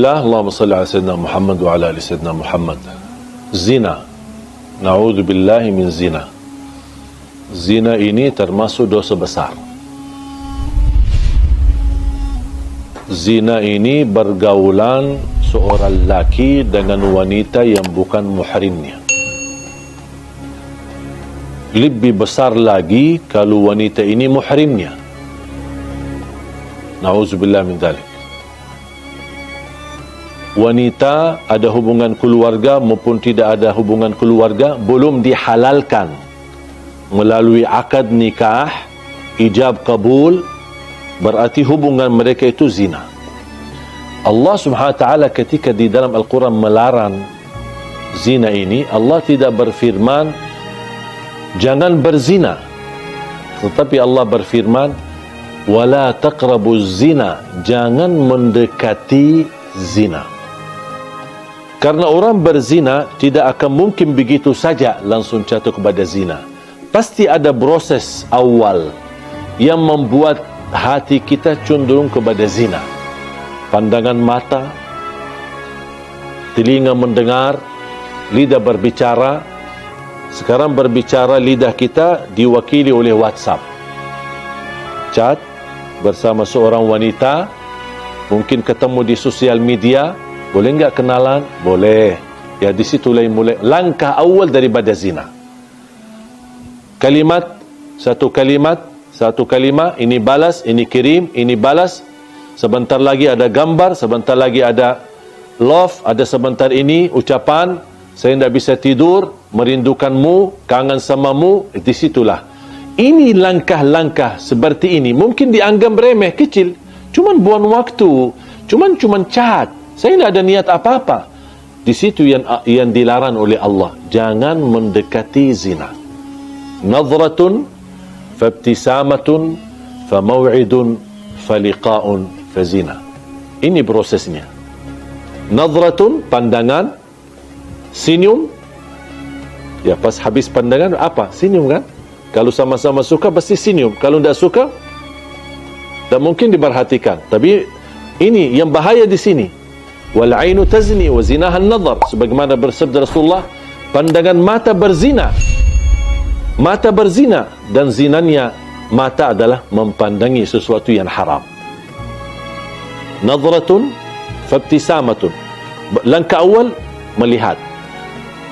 Allahumma salli ala Sayyidina Muhammad wa ala ali Sayyidina Muhammad. Zina. Na'udzu billahi min zina. Zina ini termasuk dosa besar. Zina ini bergaulan seorang laki dengan wanita yang bukan muhrimnya. Lebih besar lagi kalau wanita ini muhrimnya. Na'udzubillah min dzalik. Wanita ada hubungan keluarga maupun tidak ada hubungan keluarga belum dihalalkan melalui akad nikah, ijab kabul, berarti hubungan mereka itu zina. Allah Subhanahu wa taala ketika di dalam Al-Quran melarang zina ini, Allah tidak berfirman jangan berzina, tetapi Allah berfirman wala taqrabuz zina, jangan mendekati zina. Karena orang berzina tidak akan mungkin begitu saja langsung jatuh kepada zina. Pasti ada proses awal yang membuat hati kita cenderung kepada zina. Pandangan mata, telinga mendengar, lidah berbicara. Sekarang berbicara lidah kita diwakili oleh WhatsApp. Chat bersama seorang wanita, mungkin ketemu di sosial media. Boleh enggak kenalan? Boleh. Ya, di situ mulai langkah awal daripada zina. Satu kalimat, ini balas, ini kirim, ini balas. Sebentar lagi ada gambar, sebentar lagi ada love, ada sebentar ini ucapan, saya tidak bisa tidur, merindukanmu, kangen samamu. Di situlah. Ini langkah-langkah seperti ini mungkin dianggap remeh, kecil. Cuman buang waktu, cuman chat. Saya tidak ada niat apa-apa. Di situ yang dilarang oleh Allah. Jangan mendekati zina. Nadratun, fabtisamatun, famaw'idun, faliqa'un, fazina. Ini prosesnya. Nadratun, pandangan. Senyum. Ya, pas habis pandangan, apa? Senyum kan? Kalau sama-sama suka, pasti senyum. Kalau tidak suka, tak mungkin diperhatikan. Tapi ini yang bahaya di sini. Wal ainu tazni wa zinaha an-nadhar, sebagaimana bersabda Rasulullah, pandangan mata berzina. Mata berzina dan zinanya mata adalah mempandangi sesuatu yang haram. Nadratun fabtisamatun. Langkah awal melihat.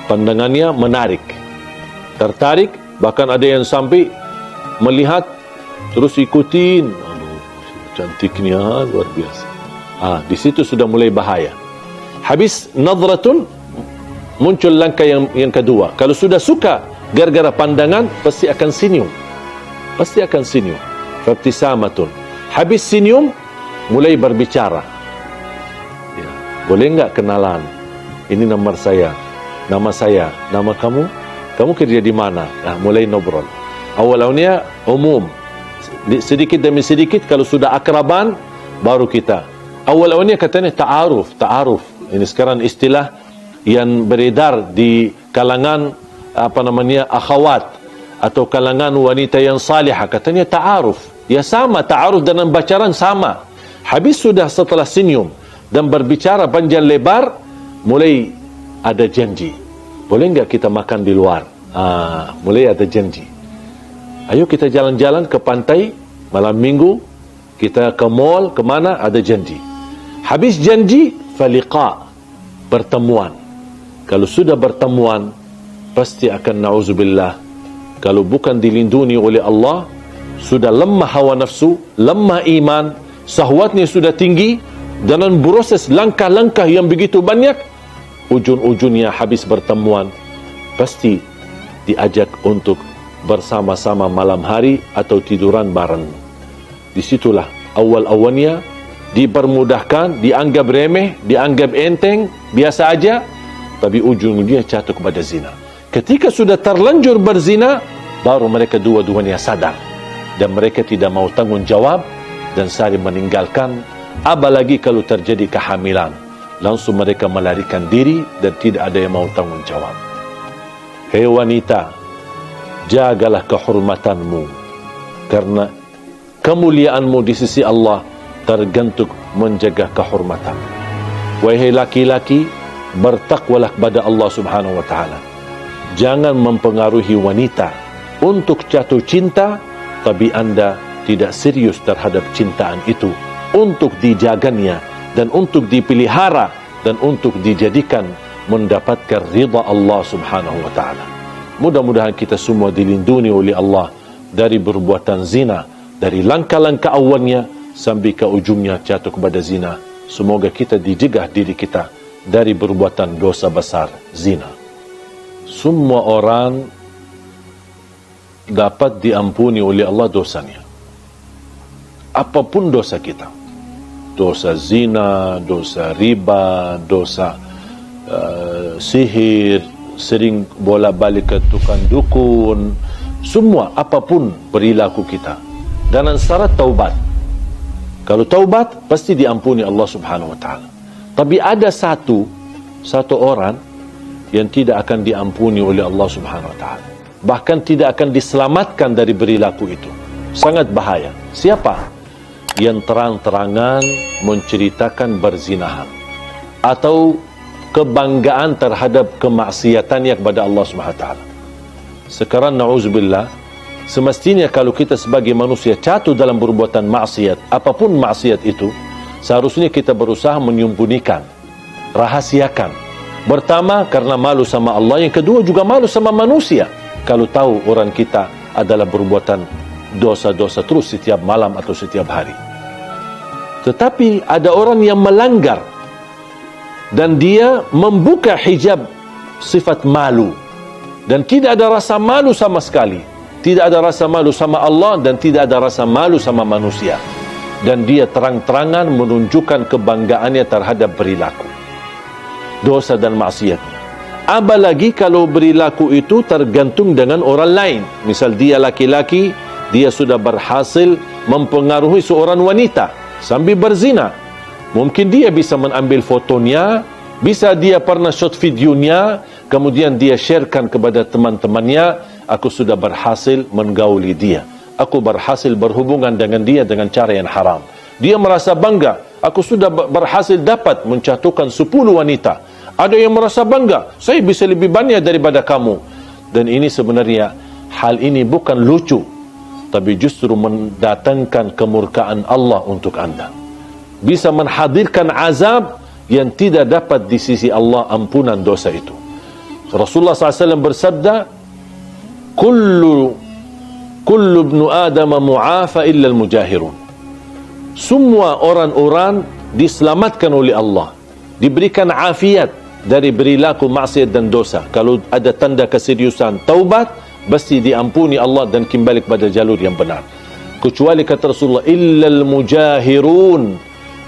Pandangannya menarik. Tertarik, bahkan ada yang sampai melihat terus ikutin. Aduh, cantiknya luar biasa. Di situ sudah mulai bahaya. Habis nadratun, muncul langkah yang kedua. Kalau sudah suka gara-gara pandangan, pasti akan senyum. Pasti akan senyum. Fabtisamatun. Habis senyum, mulai berbicara. Ya. Boleh enggak kenalan? Ini nomor saya, nama saya, nama kamu. Kamu kerja di mana? Mulai ngobrol. Awalnya umum. Sedikit demi sedikit, kalau sudah akraban, baru kita. Awalnya katanya ta'aruf. Ini sekarang istilah yang beredar di kalangan akhwat atau kalangan wanita yang salihah. Katanya ta'aruf. Ya sama, ta'aruf dan bacaran sama. Habis sudah setelah senyum dan berbicara panjang lebar, mulai ada janji. Boleh enggak kita makan di luar? Mulai ada janji. Ayo kita jalan-jalan ke pantai malam minggu, kita ke mall, kemana, ada janji. Habis janji, faliqa, pertemuan. Kalau sudah bertemuan, pasti akan na'udzubillah. Kalau bukan dilindungi oleh Allah, sudah lemah hawa nafsu, lemah iman, syahwatnya sudah tinggi, dan proses langkah-langkah yang begitu banyak, ujung-ujungnya habis bertemuan, pasti diajak untuk bersama-sama malam hari atau tiduran bareng. Disitulah awal-awalnya dipermudahkan, dianggap remeh, dianggap enteng, biasa aja, tapi ujung-ujungnya jatuh kepada zina. Ketika sudah terlanjur berzina, baru mereka dua-duanya sadar dan mereka tidak mau tanggung jawab dan saling meninggalkan. Apalagi kalau terjadi kehamilan, langsung mereka melarikan diri dan tidak ada yang mau tanggung jawab. Hei wanita, jagalah kehormatanmu, karena kemuliaanmu di sisi Allah tergantung menjaga kehormatan. Wahai laki-laki, bertakwalah kepada Allah Subhanahu wa taala. Jangan mempengaruhi wanita untuk jatuh cinta, tapi anda tidak serius terhadap cintaan itu untuk dijaganya dan untuk dipelihara dan untuk dijadikan mendapatkan ridha Allah Subhanahu wa taala. Mudah-mudahan kita semua dilindungi oleh Allah dari perbuatan zina, dari langkah-langkah awalnya sampai ke ujungnya jatuh kepada zina. Semoga kita dijegah diri kita dari perbuatan dosa besar zina. Semua orang dapat diampuni oleh Allah dosanya. Apapun dosa kita, dosa zina, dosa riba, dosa sihir, sering bolak-balik ke tukang dukun, semua apapun perilaku kita, dengan syarat taubat. Kalau taubat pasti diampuni Allah Subhanahu wa taala. Tapi ada satu orang yang tidak akan diampuni oleh Allah Subhanahu wa taala. Bahkan tidak akan diselamatkan dari perilaku itu. Sangat bahaya. Siapa? Yang terang-terangan menceritakan berzinahan atau kebanggaan terhadap kemaksiatannya kepada Allah Subhanahu wa taala. Sekarang na'udzubillah, semestinya kalau kita sebagai manusia jatuh dalam perbuatan maksiat, apapun maksiat itu, seharusnya kita berusaha menyembunyikan, rahasiakan. Pertama, karena malu sama Allah. Yang kedua, juga malu sama manusia. Kalau tahu orang kita adalah perbuatan dosa-dosa terus setiap malam atau setiap hari. Tetapi ada orang yang melanggar dan dia membuka hijab sifat malu dan tidak ada rasa malu sama sekali. Tidak ada rasa malu sama Allah dan tidak ada rasa malu sama manusia. Dan dia terang-terangan menunjukkan kebanggaannya terhadap perilaku dosa dan maksiatnya. Apalagi kalau perilaku itu tergantung dengan orang lain. Misal dia laki-laki, dia sudah berhasil mempengaruhi seorang wanita sambil berzina. Mungkin dia bisa mengambil fotonya, bisa dia pernah shot videonya, kemudian dia sharekan kepada teman-temannya, aku sudah berhasil menggauli dia. Aku berhasil berhubungan dengan dia dengan cara yang haram. Dia merasa bangga, aku sudah berhasil dapat menjatuhkan 10 wanita. Ada yang merasa bangga, saya bisa lebih banyak daripada kamu. Dan ini sebenarnya, hal ini bukan lucu, tapi justru mendatangkan kemurkaan Allah untuk anda. Bisa menghadirkan azab yang tidak dapat di sisi Allah ampunan dosa itu. Rasulullah SAW bersabda, Kullu ibnu Adam mu'afa illa al-mujahirun. Semua orang-orang diselamatkan oleh Allah, diberikan afiat dari perilaku maksiat dan dosa. Kalau ada tanda keseriusan taubat, pasti diampuni Allah dan kembali kepada jalur yang benar. Kecuali kata Rasulullah, illal mujahirun,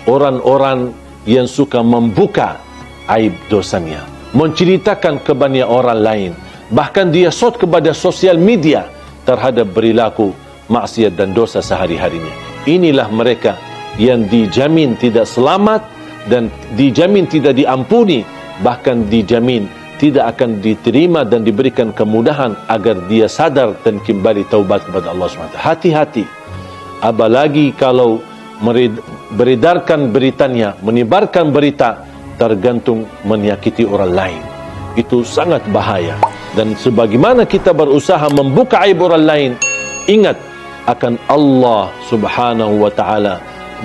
orang-orang yang suka membuka aib dosanya, menceritakan kepada orang lain, bahkan dia shot kepada sosial media terhadap perilaku maksiat dan dosa sehari-harinya. Inilah mereka yang dijamin tidak selamat dan dijamin tidak diampuni, bahkan dijamin tidak akan diterima dan diberikan kemudahan agar dia sadar dan kembali taubat kepada Allah SWT. Hati-hati. Apalagi kalau beredarkan beritanya, menyebarkan berita tergantung menyakiti orang lain. Itu sangat bahaya. Dan sebagaimana kita berusaha membuka aib orang lain, ingat akan Allah Subhanahu wa taala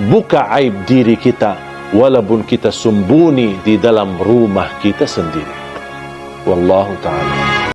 buka aib diri kita walaupun kita sembunyi di dalam rumah kita sendiri. Wallahu ta'ala.